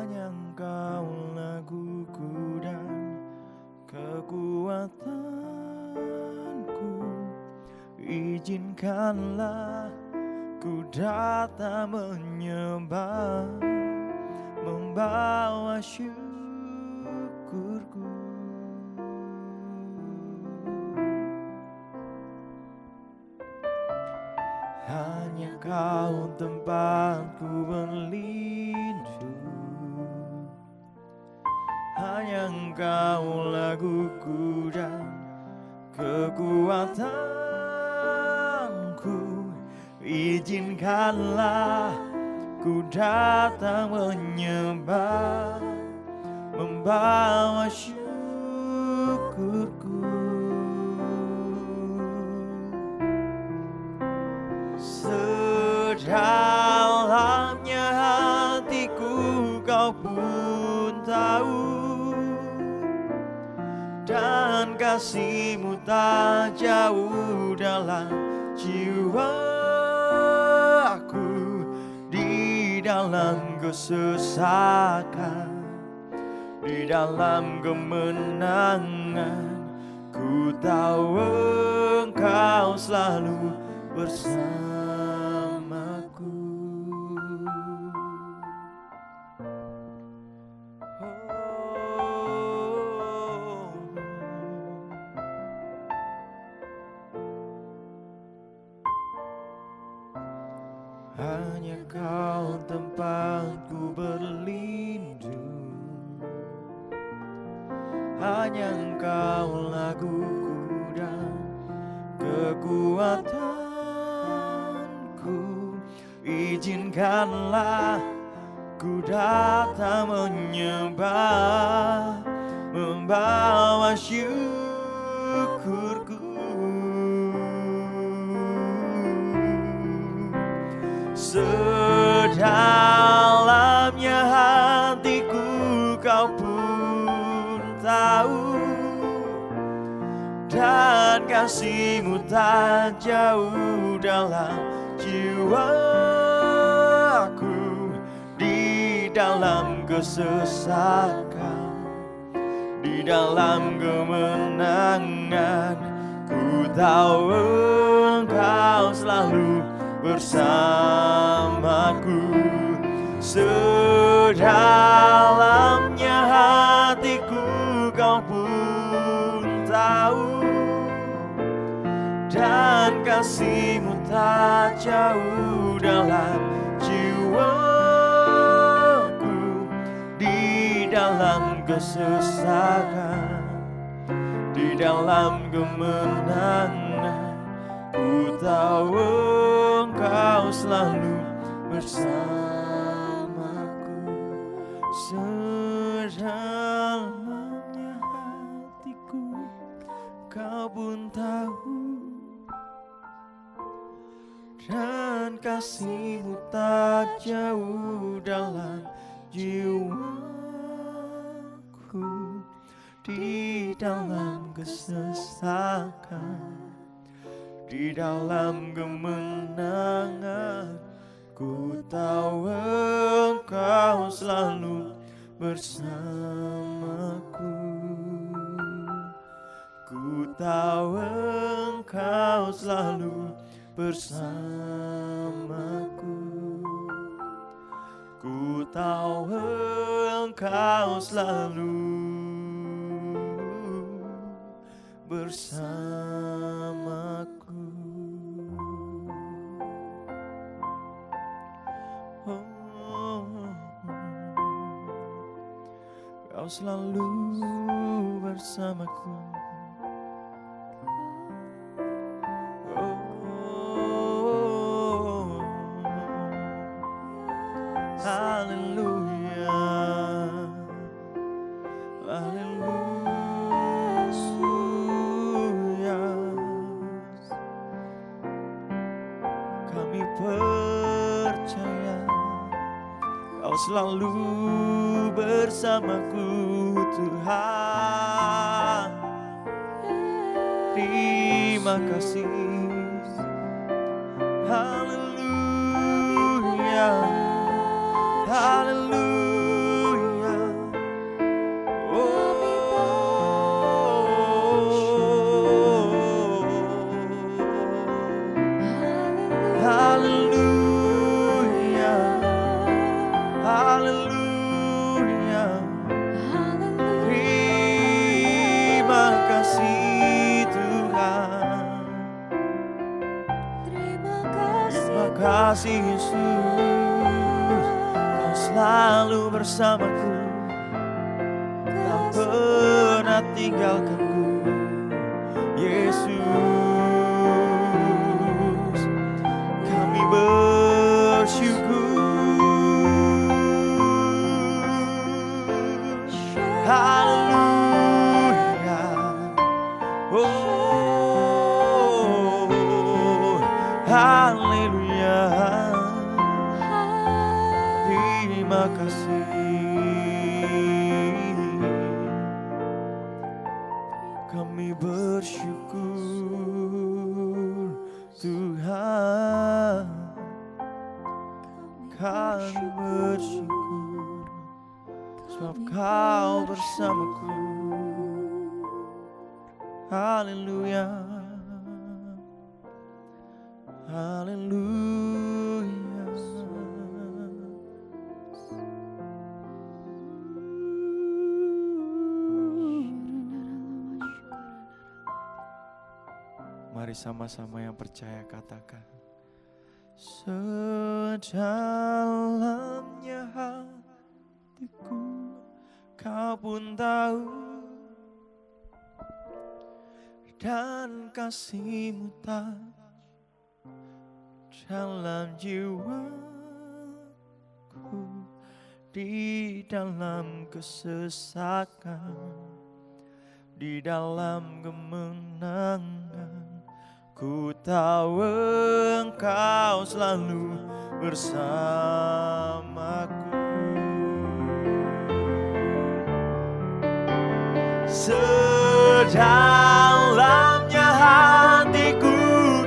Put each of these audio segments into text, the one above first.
Hanya Engkau laguku dan kekuatanku. Izinkanlah ku datang menyembah, membawa syukurku. Hanya Kau tempatku berlindung, hanya Engkau laguku dan kekuatanku. Izinkanlah ku datang menyembah, membawa syukurku. Sedalamnya hatiku Kau pun tahu, dan kasih-Mu tak jauh dalam jiwaku. Di dalam kesesakan, di dalam kemenangan, ku tahu Engkau selalu bersamaku. Hanya Kau tempatku berlindung, hanya Engkau laguku dan kekuatanku. Izinkanlah ku datang menyembah, membawa syukurku. Sedalamnya hatiku Kau pun tahu, dan kasih-Mu tak jauh dalam jiwaku. Di dalam kesesakan, di dalam kemenangan, ku tahu Engkau selalu bersamaku. Sedalamnya hatiku Kau pun tahu, dan kasih-Mu tak jauh dalam jiwaku. Di dalam kesesakan, di dalam kemenangan, ku tahu Engkau selalu bersamaku. Sedalamnya hatiku Kau pun tahu, dan kasih-Mu tak jauh dalam jiwaku. Di dalam kesesakan, di dalam kemenangan, ku tahu Engkau selalu bersamaku. Ku tahu Engkau selalu bersamaku. Ku tahu Engkau selalu bersamaku. Kau selalu bersamaku. Haleluya, haleluya. Kami percaya Kau selalu bersamaku, Tuhan. Terima kasih. Haleluya, haleluya. kasih Yesus, Kau selalu bersamaku, tak pernah tinggalkanku. Yesus, kami bersyukur. Haleluya. Oh, haleluya. Terima kasih. Kami bersyukur Tuhan, kami bersyukur sebab Kau bersamaku. Haleluya, haleluya. Mari sama-sama yang percaya katakan, sedalamnya hatiku Kau pun tahu, dan kasih-Mu tak dalam jiwaku, di dalam kesesakan, di dalam kemenangan. Ku tahu Engkau selalu bersamaku. Sedalamnya hatiku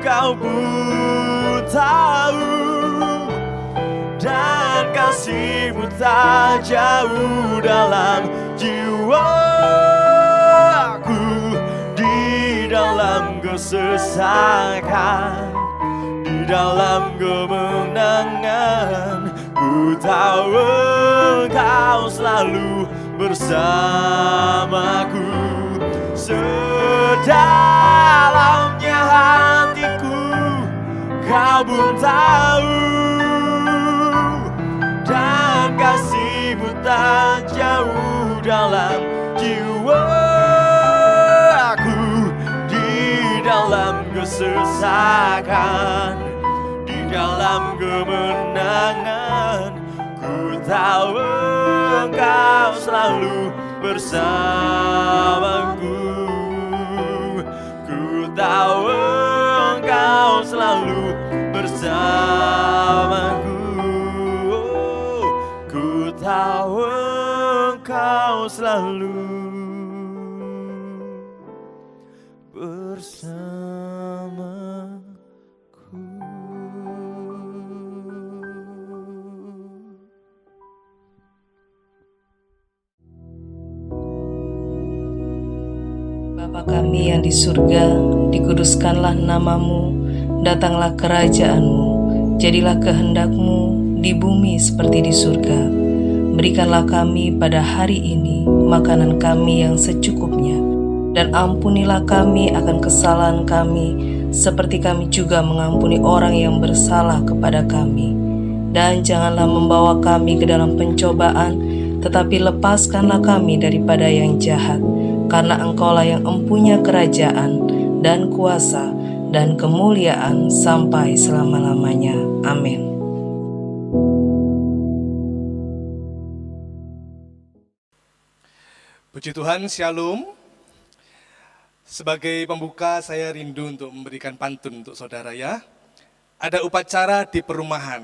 Kau pun tahu, dan kasih-Mu tak jauh dalam jiwaku, di dalam kesesakan, di dalam kemenangan. Ku tahu Engkau selalu bersamaku. Sedalamnya hatiku Kau pun tahu, dan kasih-Mu tak jauh dalam jiwaku, di dalam kesesakan, di dalam kemenangan. Ku tahu Engkau selalu bersamaku. Ku tahu Engkau selalu bersamaku. Ku tahu Engkau selalu bersamaku. Bapa kami yang di surga, dikuduskanlah nama-Mu, datanglah kerajaan-Mu, jadilah kehendak-Mu di bumi seperti di surga. Berikanlah kami pada hari ini makanan kami yang secukupnya, dan ampunilah kami akan kesalahan kami, seperti kami juga mengampuni orang yang bersalah kepada kami. Dan janganlah membawa kami ke dalam pencobaan, tetapi lepaskanlah kami daripada yang jahat. Karena Engkaulah yang empunya kerajaan dan kuasa dan kemuliaan sampai selama-lamanya. Amin. Puji Tuhan, Shalom. Sebagai pembuka, saya rindu untuk memberikan pantun untuk saudara ya. Ada upacara di perumahan,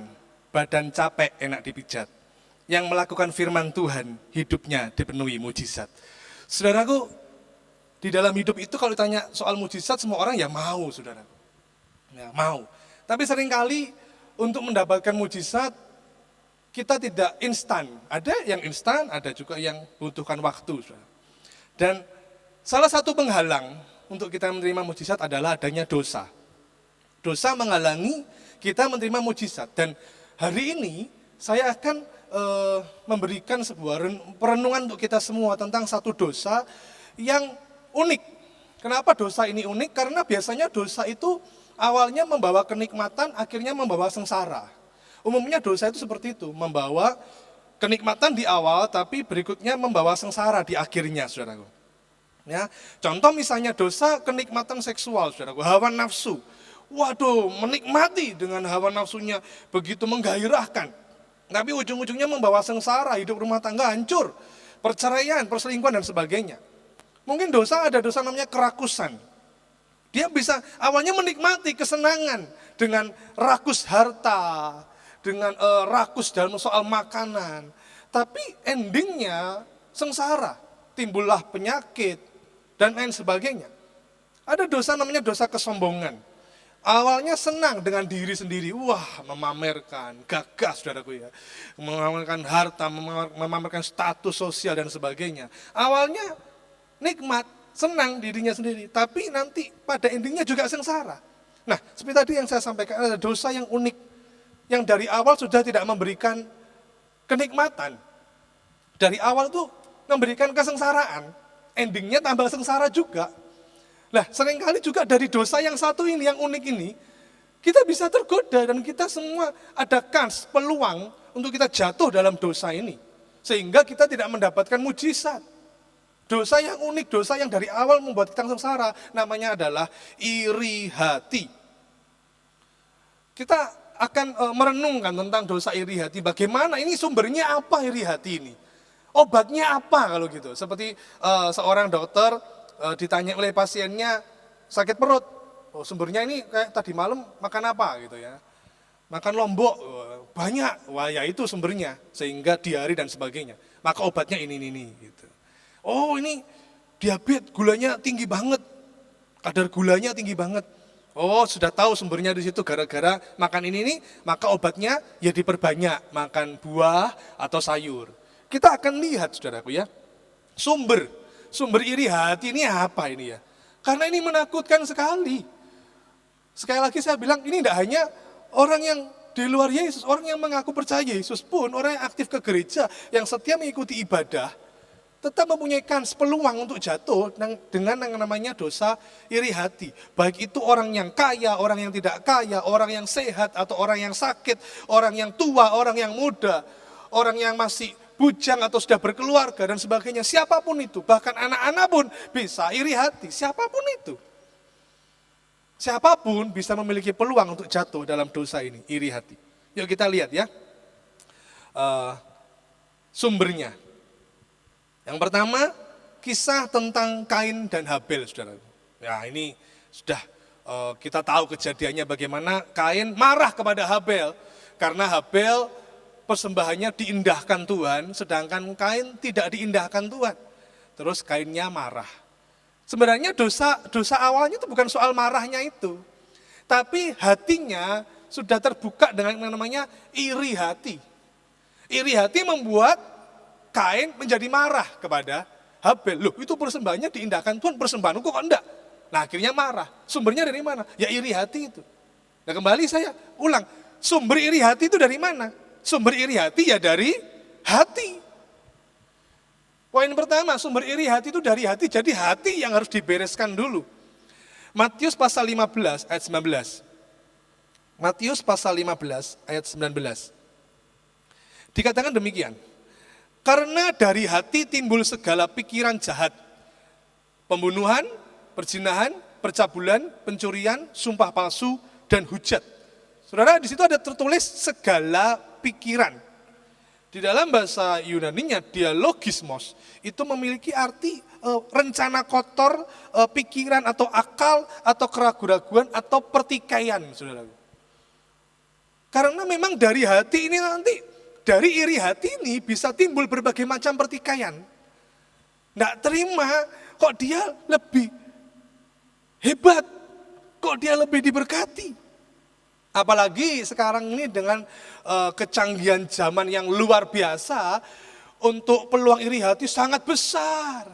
badan capek enak dipijat. Yang melakukan firman Tuhan, hidupnya dipenuhi mujizat. Saudaraku, di dalam hidup itu kalau ditanya soal mujizat, semua orang ya mau, saudara. Ya, mau. Tapi seringkali untuk mendapatkan mujizat, kita tidak instan. Ada yang instan, ada juga yang butuhkan waktu. Saudara. Dan salah satu penghalang untuk kita menerima mujizat adalah adanya dosa. Dosa menghalangi kita menerima mujizat. Dan hari ini saya akan memberikan sebuah perenungan untuk kita semua tentang satu dosa yang unik. Kenapa dosa ini unik? Karena biasanya dosa itu awalnya membawa kenikmatan, akhirnya membawa sengsara. Umumnya dosa itu seperti itu, membawa kenikmatan di awal, tapi berikutnya membawa sengsara di akhirnya, saudaraku. Ya, contoh misalnya dosa kenikmatan seksual, saudaraku, hawa nafsu. Waduh, menikmati dengan hawa nafsunya begitu menggairahkan. Tapi ujung-ujungnya membawa sengsara, hidup rumah tangga hancur, perceraian, perselingkuhan dan sebagainya. Mungkin ada dosa namanya kerakusan. Dia bisa awalnya menikmati kesenangan dengan rakus harta, dengan rakus dalam soal makanan. Tapi endingnya sengsara, timbullah penyakit dan lain sebagainya. Ada dosa namanya dosa kesombongan. Awalnya senang dengan diri sendiri, wah memamerkan, gagah saudaraku ya. Memamerkan harta, memamerkan status sosial dan sebagainya. Awalnya nikmat, senang dirinya sendiri, tapi nanti pada endingnya juga sengsara. Nah, seperti tadi yang saya sampaikan, ada dosa yang unik, yang dari awal sudah tidak memberikan kenikmatan. Dari awal tuh memberikan kesengsaraan, endingnya tambah sengsara juga. Nah, seringkali juga dari dosa yang satu ini, yang unik ini, kita bisa tergoda dan kita semua ada kans, peluang untuk kita jatuh dalam dosa ini. Sehingga kita tidak mendapatkan mujizat. Dosa yang unik, dosa yang dari awal membuat kita sengsara, namanya adalah iri hati. Kita akan merenungkan tentang dosa iri hati, bagaimana ini sumbernya apa iri hati ini. Obatnya apa kalau gitu, seperti seorang dokter ditanya oleh pasiennya sakit perut, oh sumbernya ini kayak tadi malam makan apa gitu ya, makan lombok banyak, wah ya itu sumbernya, sehingga diare dan sebagainya, maka obatnya ini gitu. Oh ini diabetes, gulanya tinggi banget, kadar gulanya tinggi banget, oh sudah tahu sumbernya di situ gara-gara makan ini, maka obatnya ya diperbanyak, makan buah atau sayur. Kita akan lihat saudaraku ya, sumber iri hati ini apa ini ya? Karena ini menakutkan sekali. Sekali lagi saya bilang ini tidak hanya orang yang di luar Yesus, orang yang mengaku percaya Yesus pun, orang yang aktif ke gereja, yang setia mengikuti ibadah, tetap mempunyai kans peluang untuk jatuh dengan yang namanya dosa iri hati. Baik itu orang yang kaya, orang yang tidak kaya, orang yang sehat atau orang yang sakit, orang yang tua, orang yang muda, orang yang masih bujang atau sudah berkeluarga dan sebagainya, siapapun itu, bahkan anak-anak pun bisa iri hati, siapapun itu. Siapapun bisa memiliki peluang untuk jatuh dalam dosa ini, iri hati. Yuk kita lihat ya, sumbernya. Yang pertama, kisah tentang Kain dan Habel, saudara. Ya ini sudah kita tahu kejadiannya bagaimana Kain marah kepada Habel, karena Habel persembahannya diindahkan Tuhan, sedangkan Kain tidak diindahkan Tuhan. Terus Kainnya marah. Sebenarnya dosa awalnya itu bukan soal marahnya itu, tapi hatinya sudah terbuka dengan yang namanya iri hati. Iri hati membuat Kain menjadi marah kepada Habel. Loh itu persembahannya diindahkan Tuhan, persembahanku kok enggak? Nah akhirnya marah. Sumbernya dari mana? Ya iri hati itu. Nah kembali saya ulang, sumber iri hati itu dari mana? Sumber iri hati ya dari hati. Poin pertama, sumber iri hati itu dari hati, jadi hati yang harus dibereskan dulu. Matius pasal 15 ayat 19. Matius pasal 15 ayat 19. Dikatakan demikian. Karena dari hati timbul segala pikiran jahat. Pembunuhan, perzinahan, percabulan, pencurian, sumpah palsu, dan hujat. Saudara, di situ ada tertulis segala pikiran. Di dalam bahasa Yunaninya, dialogismos, itu memiliki arti rencana kotor, pikiran atau akal, atau keraguan-raguan, atau pertikaian, saudara. Karena memang dari hati ini nanti, dari iri hati ini bisa timbul berbagai macam pertikaian. Nggak terima, kok dia lebih hebat, kok dia lebih diberkati. Apalagi sekarang ini dengan kecanggihan zaman yang luar biasa, untuk peluang iri hati sangat besar.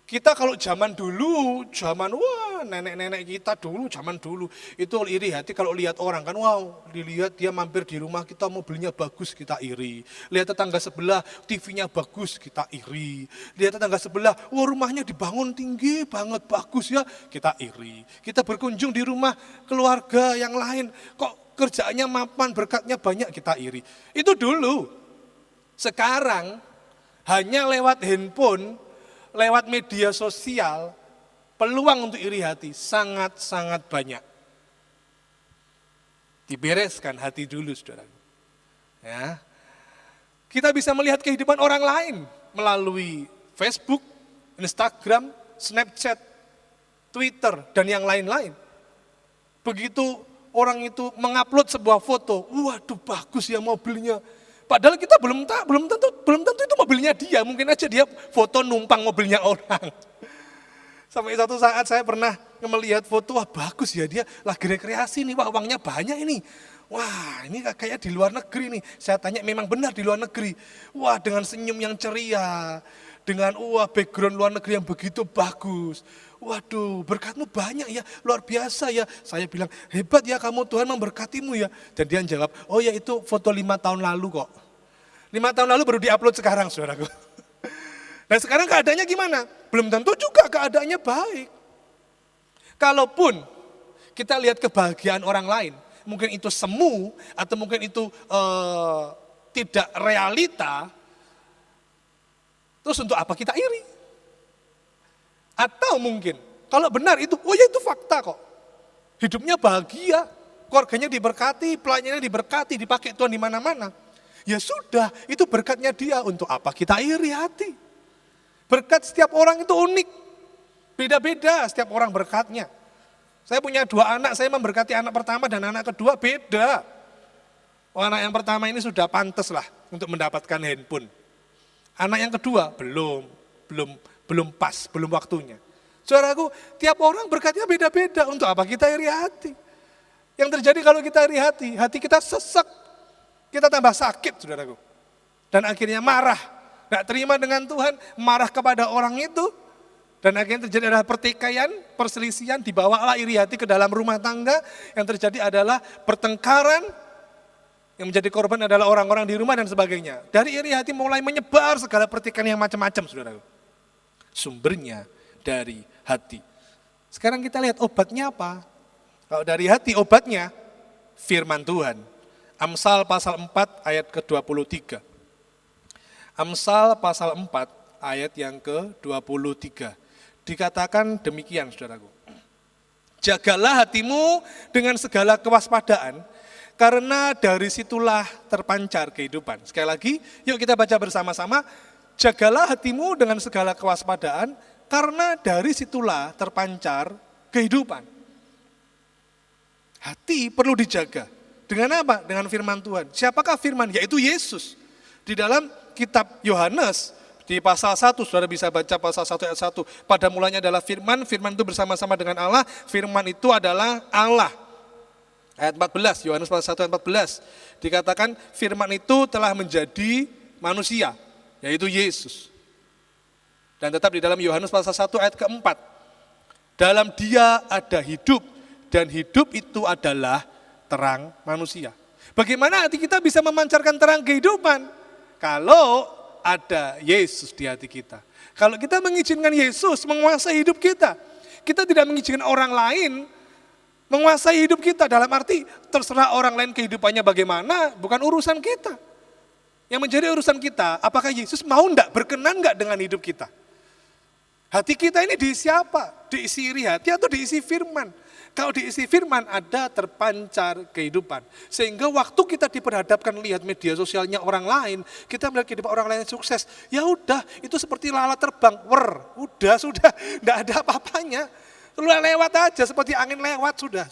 Kita kalau zaman dulu, wah nenek-nenek kita dulu, zaman dulu. Itu iri hati kalau lihat orang kan, wow, dilihat dia mampir di rumah kita, mobilnya bagus, kita iri. Lihat tetangga sebelah, TV-nya bagus, kita iri. Lihat tetangga sebelah, wah rumahnya dibangun tinggi banget, bagus ya, kita iri. Kita berkunjung di rumah keluarga yang lain, kok kerjaannya mapan, berkatnya banyak, kita iri. Itu dulu. Sekarang hanya lewat handphone, lewat media sosial, peluang untuk iri hati sangat-sangat banyak. Dibereskan hati dulu, saudara. Ya. Kita bisa melihat kehidupan orang lain melalui Facebook, Instagram, Snapchat, Twitter, dan yang lain-lain. Begitu orang itu mengupload sebuah foto, waduh bagus ya mobilnya. Padahal kita belum tentu itu mobilnya dia, mungkin aja dia foto numpang mobilnya orang. Sampai satu saat saya pernah melihat foto, wah bagus ya dia lagi rekreasi nih, wah uangnya banyak ini. Wah ini kayak di luar negeri nih, saya tanya memang benar di luar negeri. Wah dengan senyum yang ceria, dengan background luar negeri yang begitu bagus. Waduh berkatmu banyak ya, luar biasa ya. Saya bilang hebat ya kamu, Tuhan memberkatimu ya. Dan dia jawab, oh ya itu foto 5 tahun lalu kok. 5 tahun lalu baru diupload sekarang saudaraku. Nah sekarang keadaannya gimana? Belum tentu juga keadaannya baik. Kalaupun kita lihat kebahagiaan orang lain, mungkin itu semu atau mungkin itu tidak realita, terus untuk apa kita iri? Atau mungkin kalau benar itu, oh ya itu fakta kok. Hidupnya bahagia, keluarganya diberkati, pelayanannya diberkati, dipakai Tuhan di mana-mana. Ya sudah, itu berkatnya dia, untuk apa kita iri hati? Berkat setiap orang itu unik, beda-beda setiap orang berkatnya. Saya punya 2 anak, saya memberkati anak pertama dan anak kedua beda. Anak yang pertama ini sudah pantas lah untuk mendapatkan handphone. Anak yang kedua belum pas, belum waktunya. Saudaraku, tiap orang berkatnya beda-beda, untuk apa kita iri hati? Yang terjadi kalau kita iri hati, hati kita sesek, kita tambah sakit saudaraku. Dan akhirnya marah, gak terima dengan Tuhan, marah kepada orang itu, dan akhirnya terjadi adalah pertikaian, perselisihan, dibawalah iri hati ke dalam rumah tangga, yang terjadi adalah pertengkaran, yang menjadi korban adalah orang-orang di rumah dan sebagainya. Dari iri hati mulai menyebar segala pertikaian yang macam-macam saudaraku. Sumbernya dari hati. Sekarang kita lihat obatnya apa? Kalau dari hati obatnya firman Tuhan. Amsal pasal 4 ayat ke-23. Amsal pasal 4 ayat yang ke-23. Dikatakan demikian saudaraku. Jagalah hatimu dengan segala kewaspadaan, karena dari situlah terpancar kehidupan. Sekali lagi, yuk kita baca bersama-sama. Jagalah hatimu dengan segala kewaspadaan, karena dari situlah terpancar kehidupan. Hati perlu dijaga. Dengan apa? Dengan firman Tuhan. Siapakah firman? Yaitu Yesus. Di dalam kitab Yohanes, di pasal 1, saudara bisa baca pasal 1 ayat 1. Pada mulanya adalah firman, firman itu bersama-sama dengan Allah, firman itu adalah Allah. Ayat 14, Yohanes pasal 1 ayat 14. Dikatakan firman itu telah menjadi manusia, yaitu Yesus. Dan tetap di dalam Yohanes pasal 1 ayat keempat. Dalam dia ada hidup, dan hidup itu adalah terang manusia. Bagaimana hati kita bisa memancarkan terang kehidupan? Kalau ada Yesus di hati kita. Kalau kita mengizinkan Yesus menguasai hidup kita. Kita tidak mengizinkan orang lain menguasai hidup kita. Dalam arti terserah orang lain kehidupannya bagaimana, bukan urusan kita. Yang menjadi urusan kita, apakah Yesus mau enggak, berkenan enggak dengan hidup kita? Hati kita ini diisi apa? Diisi iri hati atau diisi firman? Kalau diisi firman ada terpancar kehidupan. Sehingga waktu kita diperhadapkan lihat media sosialnya orang lain, kita melihat kehidupan orang lain yang sukses, ya udah itu seperti lalat terbang, sudah, enggak ada apa-apanya. Lewat aja seperti angin lewat sudah.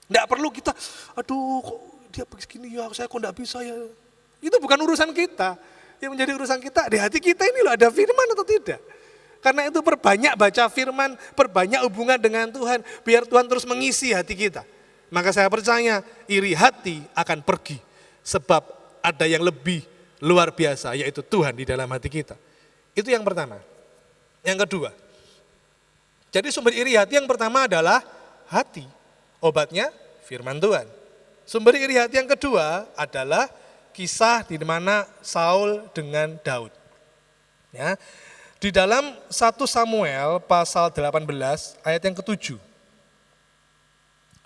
Enggak perlu kita, aduh kok dia begini ya, saya kok enggak bisa ya. Itu bukan urusan kita. Yang menjadi urusan kita, di hati kita ini loh ada firman atau tidak. Karena itu perbanyak baca firman, perbanyak hubungan dengan Tuhan, biar Tuhan terus mengisi hati kita. Maka saya percaya iri hati akan pergi, sebab ada yang lebih luar biasa, yaitu Tuhan di dalam hati kita. Itu yang pertama. Yang kedua, Jadi sumber iri hati yang pertama adalah hati. Obatnya firman Tuhan. Sumber iri hati yang kedua adalah kisah di mana Saul dengan Daud. Ya. Di dalam 1 Samuel pasal 18 ayat yang ke-7.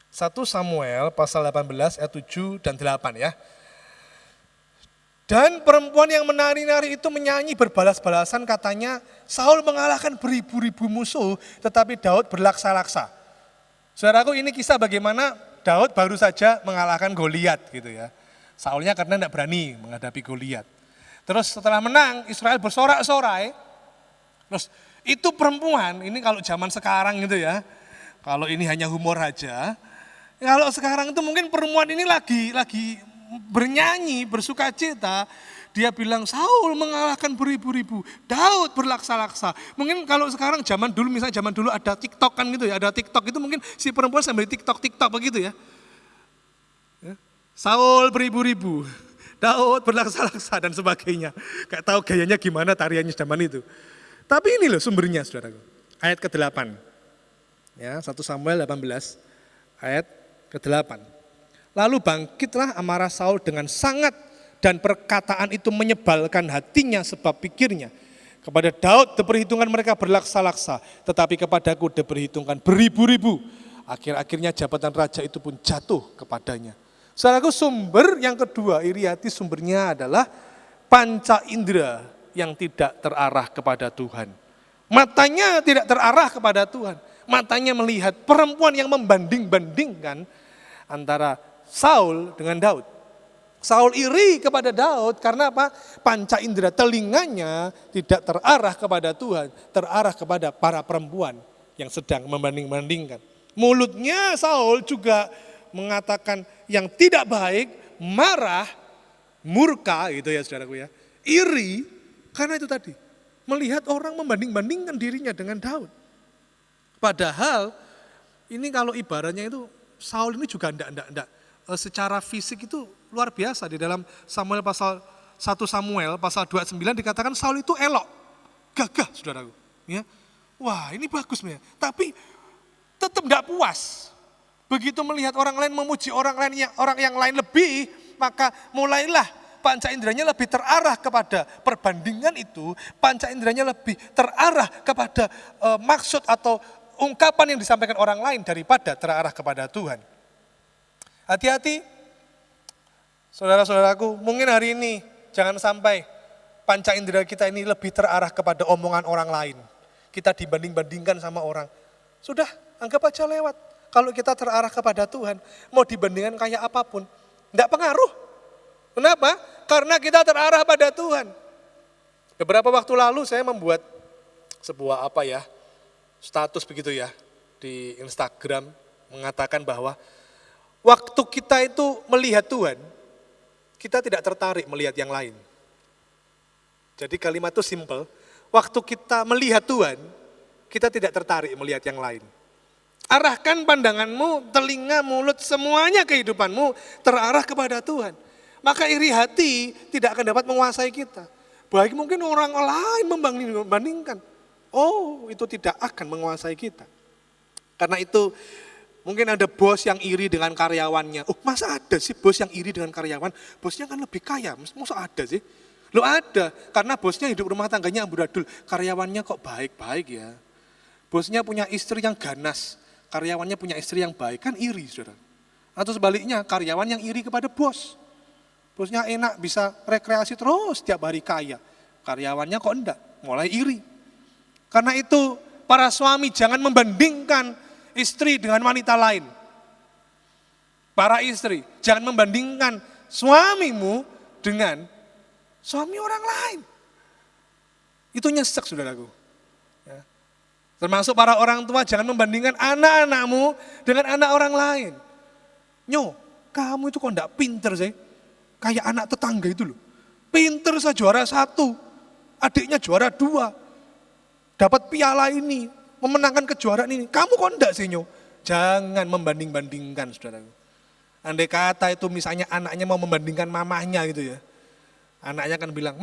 1 Samuel pasal 18 ayat 7 dan 8 ya. Dan perempuan yang menari-nari itu menyanyi berbalas-balasan, katanya Saul mengalahkan beribu-ribu musuh tetapi Daud berlaksa-laksa. Saudaraku, ini kisah bagaimana Daud baru saja mengalahkan Goliat gitu ya. Saulnya karena tidak berani menghadapi Goliat. Terus setelah menang, Israel bersorak-sorai. Terus itu perempuan, ini kalau zaman sekarang gitu ya, kalau ini hanya humor aja, kalau sekarang itu mungkin perempuan ini lagi bernyanyi, bersukacita, dia bilang Saul mengalahkan beribu-ribu, Daud berlaksa-laksa. Mungkin kalau sekarang zaman dulu, misalnya zaman dulu ada TikTok kan gitu ya, ada TikTok itu mungkin si perempuan sambil TikTok begitu ya. Saul beribu-ribu, Daud berlaksa-laksa dan sebagainya. Gak tahu gayanya gimana tariannya zaman itu. Tapi ini loh sumbernya saudaraku. Ayat ke-8. Ya, 1 Samuel 18 ayat ke-8. Lalu bangkitlah amarah Saul dengan sangat dan perkataan itu menyebalkan hatinya sebab pikirnya. Kepada Daud diperhitungkan mereka berlaksa-laksa, tetapi kepadaku diperhitungkan beribu-ribu. Akhir-akhirnya jabatan raja itu pun jatuh kepadanya. Saudaraku, sumber yang kedua iri hati sumbernya adalah panca indera yang tidak terarah kepada Tuhan. Matanya tidak terarah kepada Tuhan. Matanya melihat perempuan yang membanding-bandingkan antara Saul dengan Daud. Saul iri kepada Daud karena apa? Panca indera telinganya tidak terarah kepada Tuhan, terarah kepada para perempuan yang sedang membanding-bandingkan. Mulutnya Saul juga mengatakan yang tidak baik, marah, murka gitu ya saudaraku ya. Iri karena itu tadi, melihat orang membanding-bandingkan dirinya dengan Daud. Padahal ini kalau ibaratnya itu Saul ini juga enggak secara fisik itu luar biasa. Di dalam Samuel pasal 1 Samuel pasal 29 dikatakan Saul itu elok, gagah saudaraku. Ya. Wah ini bagus ya, tapi tetap enggak puas. Begitu melihat orang lain memuji orang yang lain lebih, maka mulailah panca inderanya lebih terarah kepada perbandingan itu, panca inderanya lebih terarah kepada maksud atau ungkapan yang disampaikan orang lain daripada terarah kepada Tuhan. Hati-hati, saudara-saudaraku, mungkin hari ini jangan sampai panca indera kita ini lebih terarah kepada omongan orang lain. Kita dibanding-bandingkan sama orang. Sudah, anggap aja lewat. Kalau kita terarah kepada Tuhan, mau dibandingkan kayak apapun, enggak pengaruh. Kenapa? Karena kita terarah pada Tuhan. Beberapa waktu lalu saya membuat sebuah status begitu ya, di Instagram, mengatakan bahwa waktu kita itu melihat Tuhan, kita tidak tertarik melihat yang lain. Jadi kalimat itu simple, waktu kita melihat Tuhan, kita tidak tertarik melihat yang lain. Arahkan pandanganmu, telinga, mulut, semuanya kehidupanmu terarah kepada Tuhan. Maka iri hati tidak akan dapat menguasai kita. Baik mungkin orang lain membandingkan. Oh, itu tidak akan menguasai kita. Karena itu mungkin ada bos yang iri dengan karyawannya. Oh, masa ada sih bos yang iri dengan karyawan? Bosnya kan lebih kaya, masa ada sih? Loh ada, karena bosnya hidup rumah tangganya amburadul. Karyawannya kok baik-baik ya. Bosnya punya istri yang ganas. Karyawannya punya istri yang baik, kan iri saudara. Atau sebaliknya, karyawan yang iri kepada bos. Bosnya enak, bisa rekreasi terus setiap hari kaya. Karyawannya kok enggak, mulai iri. Karena itu, para suami jangan membandingkan istri dengan wanita lain. Para istri, jangan membandingkan suamimu dengan suami orang lain. Itu nyesek saudaraku. Termasuk para orang tua jangan membandingkan anak-anakmu dengan anak orang lain. Kamu itu kok enggak pinter sih? Kayak anak tetangga itu loh. Pinter saya juara 1, adiknya juara 2. Dapat piala ini, memenangkan kejuaraan ini. Kamu kok enggak sih Jangan membanding-bandingkan saudaraku. Andai kata itu misalnya anaknya mau membandingkan mamahnya gitu ya. Anaknya kan bilang,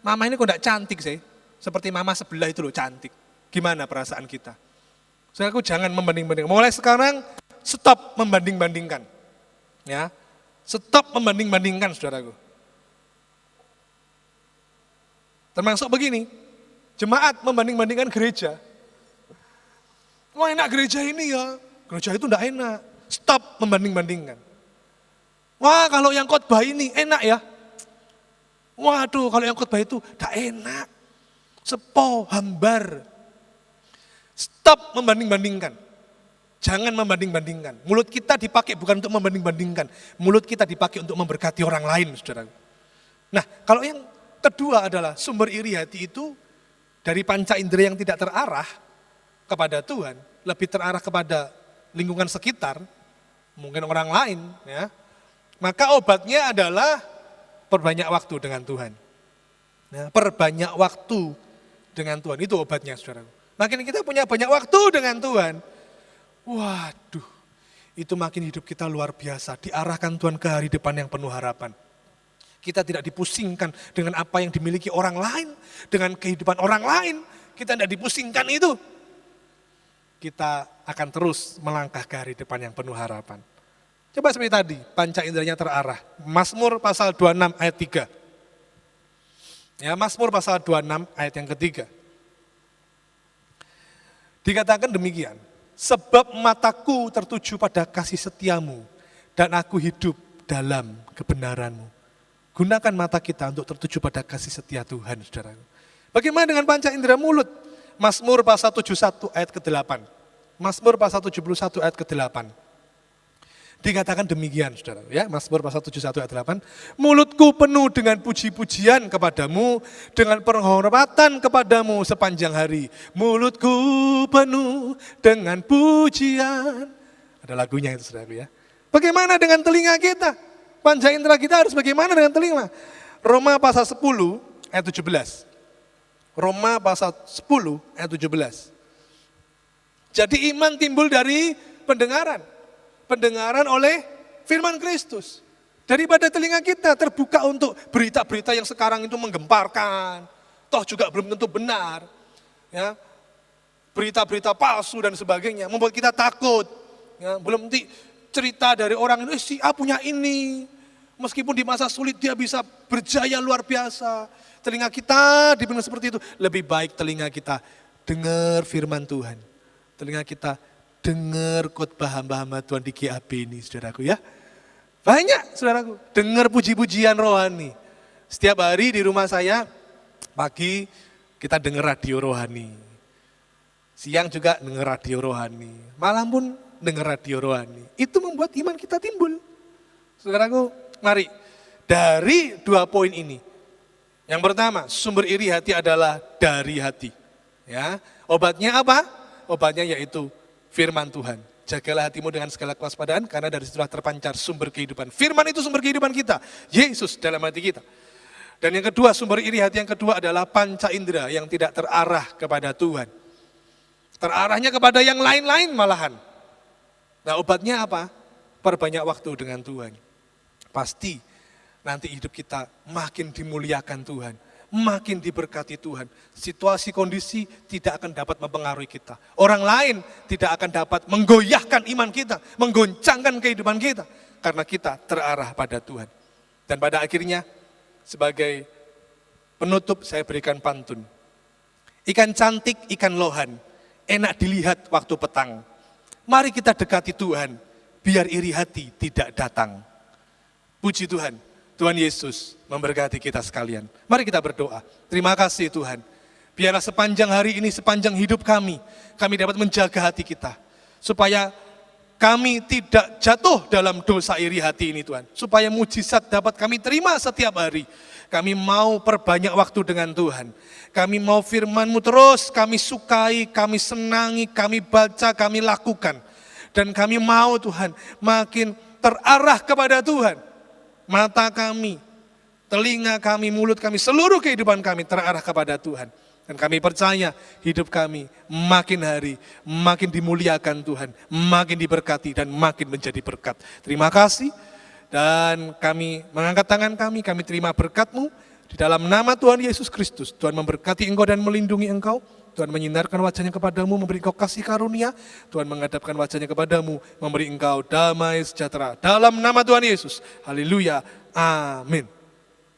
mama ini kok enggak cantik sih? Seperti mama sebelah itu loh cantik. Gimana perasaan kita? Saudaraku, jangan membanding-bandingkan. Mulai sekarang stop membanding-bandingkan. Ya. Stop membanding-bandingkan, saudaraku. Termasuk begini, jemaat membanding-bandingkan gereja. Wah, enak gereja ini ya. Gereja itu enggak enak. Stop membanding-bandingkan. Wah, kalau yang khotbah ini enak ya. Waduh, kalau yang khotbah itu enggak enak. Sepo, hambar. Stop membanding-bandingkan. Jangan membanding-bandingkan. Mulut kita dipakai bukan untuk membanding-bandingkan. Mulut kita dipakai untuk memberkati orang lain, saudara. Nah, kalau yang kedua adalah sumber iri hati itu dari panca indera yang tidak terarah kepada Tuhan, lebih terarah kepada lingkungan sekitar, mungkin orang lain, ya. Maka obatnya adalah perbanyak waktu dengan Tuhan. Ya, perbanyak waktu dengan Tuhan, itu obatnya, saudara. Makin kita punya banyak waktu dengan Tuhan, waduh, itu makin hidup kita luar biasa, diarahkan Tuhan ke hari depan yang penuh harapan. Kita tidak dipusingkan dengan apa yang dimiliki orang lain, dengan kehidupan orang lain, kita tidak dipusingkan itu. Kita akan terus melangkah ke hari depan yang penuh harapan. Coba seperti tadi, panca inderanya terarah. Mazmur pasal 26 ayat 3. Ya, Mazmur pasal 26 ayat yang ketiga. Dikatakan demikian, sebab mataku tertuju pada kasih setiamu dan aku hidup dalam kebenaranmu. Gunakan mata kita untuk tertuju pada kasih setia Tuhan, saudara. Bagaimana dengan panca indera mulut? Mazmur pasal 71 ayat ke-8. Mazmur pasal 71 ayat ke-8. Dikatakan demikian, saudara. Ya, Mazmur pasal 71 ayat 8. Mulutku penuh dengan puji-pujian kepadamu, dengan penghormatan kepadamu sepanjang hari. Mulutku penuh dengan pujian. Ada lagunya itu, saudara, ya. Bagaimana dengan telinga kita? Panca indera kita harus bagaimana dengan telinga? Roma pasal 10 ayat 17. Roma pasal 10 ayat 17. Jadi iman timbul dari pendengaran. Pendengaran oleh firman Kristus. Daripada telinga kita terbuka untuk berita-berita yang sekarang itu menggemparkan. Toh juga belum tentu benar. Ya, berita-berita palsu dan sebagainya membuat kita takut. Ya, belum nanti cerita dari orang ini, si A punya ini. Meskipun di masa sulit dia bisa berjaya luar biasa. Telinga kita dipenuhi seperti itu. Lebih baik telinga kita dengar firman Tuhan. Telinga kita dengar khotbah hamba-hamba Tuhan di GAB ini, saudaraku ya. Banyak, saudaraku. Dengar puji-pujian rohani. Setiap hari di rumah saya, pagi kita dengar radio rohani. Siang juga dengar radio rohani. Malam pun dengar radio rohani. Itu membuat iman kita timbul. Saudaraku, mari. Dari 2 poin ini. Yang pertama, sumber iri hati adalah dari hati. Ya, obatnya apa? Obatnya yaitu firman Tuhan. Jagalah hatimu dengan segala kewaspadaan karena dari situlah terpancar sumber kehidupan. Firman itu sumber kehidupan kita. Yesus dalam hati kita. Dan yang kedua, sumber iri hati yang kedua adalah panca indera yang tidak terarah kepada Tuhan. Terarahnya kepada yang lain-lain malahan. Nah, obatnya apa? Perbanyak waktu dengan Tuhan. Pasti nanti hidup kita makin dimuliakan Tuhan. Makin diberkati Tuhan. Situasi kondisi tidak akan dapat mempengaruhi kita. Orang lain tidak akan dapat menggoyahkan iman kita, menggoncangkan kehidupan kita. Karena kita terarah pada Tuhan. Dan pada akhirnya sebagai penutup saya berikan pantun. Ikan cantik, ikan lohan, enak dilihat waktu petang. Mari kita dekati Tuhan, biar iri hati tidak datang. Puji Tuhan. Tuhan Yesus memberkati kita sekalian. Mari kita berdoa. Terima kasih Tuhan. Biarlah sepanjang hari ini, sepanjang hidup kami dapat menjaga hati kita. Supaya kami tidak jatuh dalam dosa iri hati ini Tuhan. Supaya mujizat dapat kami terima setiap hari. Kami mau perbanyak waktu dengan Tuhan. Kami mau firman-Mu terus kami sukai, kami senangi, kami baca, kami lakukan. Dan kami mau Tuhan makin terarah kepada Tuhan. Mata kami, telinga kami, mulut kami, seluruh kehidupan kami terarah kepada Tuhan. Dan kami percaya hidup kami makin hari, makin dimuliakan Tuhan, makin diberkati dan makin menjadi berkat. Terima kasih dan kami mengangkat tangan kami terima berkat-Mu. Di dalam nama Tuhan Yesus Kristus, Tuhan memberkati engkau dan melindungi engkau. Tuhan menyinarkan wajahnya kepadamu, memberi engkau kasih karunia. Tuhan menghadapkan wajahnya kepadamu, memberi engkau damai sejahtera. Dalam nama Tuhan Yesus. Haleluya. Amin.